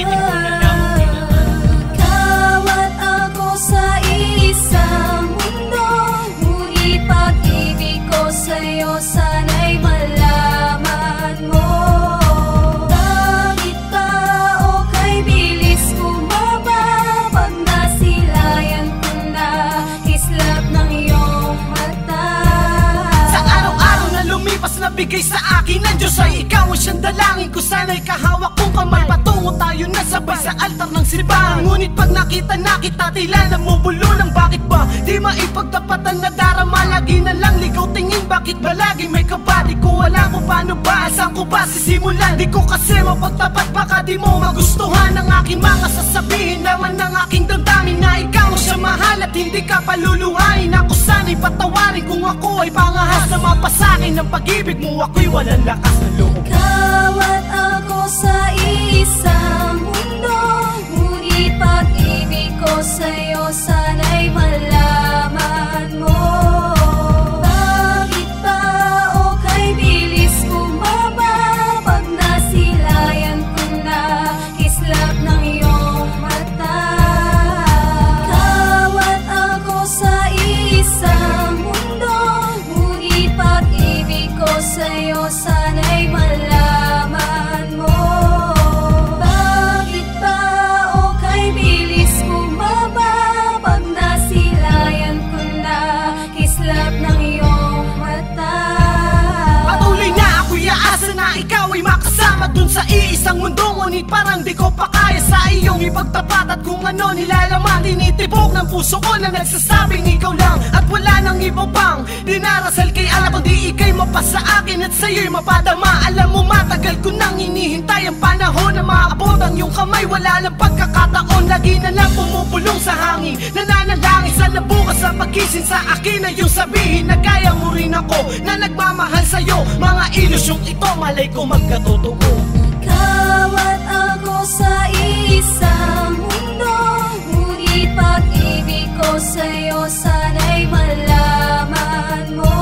ulitin ko na lang ang ginawa. Ikaw at ako sa isang mundo, ngunit pag-ibig ko sa'yo sana'y malaman mo. Bakit ba o kay bilis bumaba pag nasilayan ko na kislap ng iyong mata? Sa araw-araw na lumipas na bigay sa akin ng Diyos ay ikaw ang siyang dalangin ko, sana'y kahawak kong kamay. Patungo tayo na sabay sa altar ng simbahan. Ngunit pag nakita na kita tila namubulunan. Bakit ba di maipagtapatan na darama? Lagi na lang ligaw tingin, bakit ba lagi may kaba? Di ko alam kung paano ba, saan ko ba sisimulan? Di ko kasi mapagtapat, baka di mo magustuhan ang aking mga sasabihin. Naman ng aking damdamin na ikaw ang siya mahal at hindi ka paluluhain. Ako sana'y patawarin kung ako ay pangahas na mapasakin ng pag-ibig mo, ako'y walang lakas na loob. Ikaw at ako sa isang mundo, ngunit pag-ibig ko sa'yo sana'y malaman mo. Bakit ba o kay bilis bumaba pag nasilayan ko na kislap ng iyong mata? Ikaw at ako sa isang mundo, ngunit pag-ibig ko sa'yo sana'y malaman mo. Bakit ba o kay bilis bumaba pag nasilayan ko na kislap ng iyong mata? Patuloy na ako'y aasa na ikaw ay makasama dun sa iisang mundo. Ngunit parang di ko pa kaya sa iyong ipagtapat at kung ano nilalaman. Tinitibok ng puso ko na nagsasabing ikaw lang at wala nang iba pang dinarasal kay alam kundi ika'y mapasa akin at sa'yo'y mapadama. Alam mo matagal ko nang hinihintay ang panahon na maabot ang iyong kamay. Wala lang pagkakataon, lagi na lang pumupulong sa hangin. Nananalangin sa nabukas sa pagising sa akin ay yung sabihin na kaya mo rin ako, na nagmamahal sa'yo. Mga ilusyong ito malay ko magkatotoo. Ikaw at ako sa isang mundo, ngunit pag-ibig ko sa'yo sana'y malaman mo.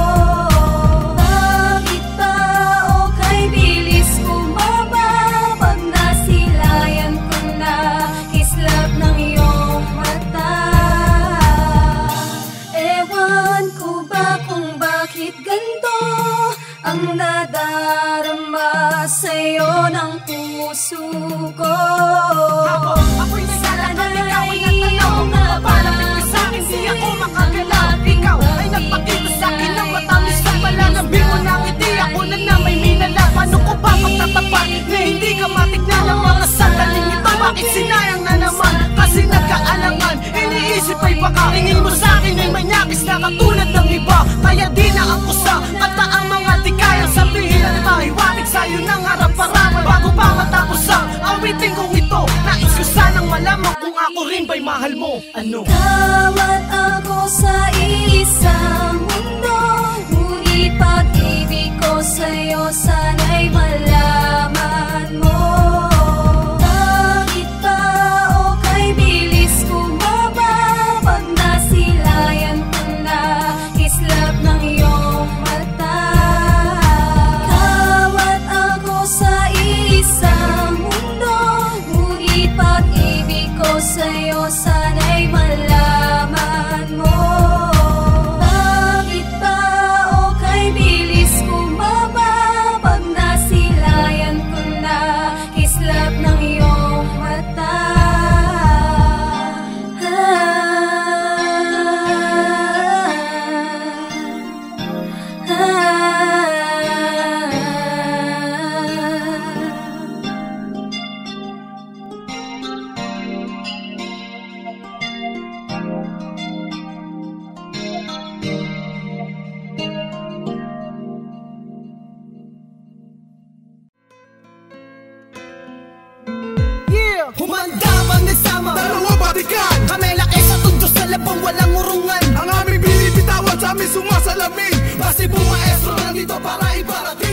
Bakit ba o kay bilis bumaba pag nasilayan ko na kislap ng iyong mata? Ewan ko ba kung bakit ganito ang nadarama sa'yo ng puso ko. Ako'y naglalakad, ikaw ay natanaw. Papalapit ka sa'kin, di ako makagalaw. Ikaw ay nagpakita sa'kin ng matamis na palalambing mo na ngiti. Ako na may minala. Paano ko ba magtatapat na hindi ka matignan ang mga sandaling ito? Bakit sinayang na naman? Kasi nagkaalangan. Iniisip ay baka tingin mo sa'kin ay manyakis na katulad ng iba. Kaya di na ako sa kata ang mga di kayang sabihin at mahiwatig sa'yo ng harap-harapan. Bago pa matapos ang awitin kong ito, nais ko sanang malaman kung ako rin ba'y mahal mo. Ano? Ikaw at ako sa isang mundo, ngunit pag-ibig ko sa'yo sana'y malaman mo. Bakit ba o kay bilis bumaba pag nasilayan ko na kislap ng iyong mata? Ikaw at ako sa isang mundo, ngunit pag-ibig ko sa'yo sana'y malaman mo. Bakit ba o kay bilis bumaba pag nasilayan ko na kislap ng iyong mata? Humanda bang nagsama? Dalawa batikan. Kami laki sa tundo sa labang walang urungan. Ang aming binibitawan sa aming sumasalamin. Basta po maestro nandito para iparating.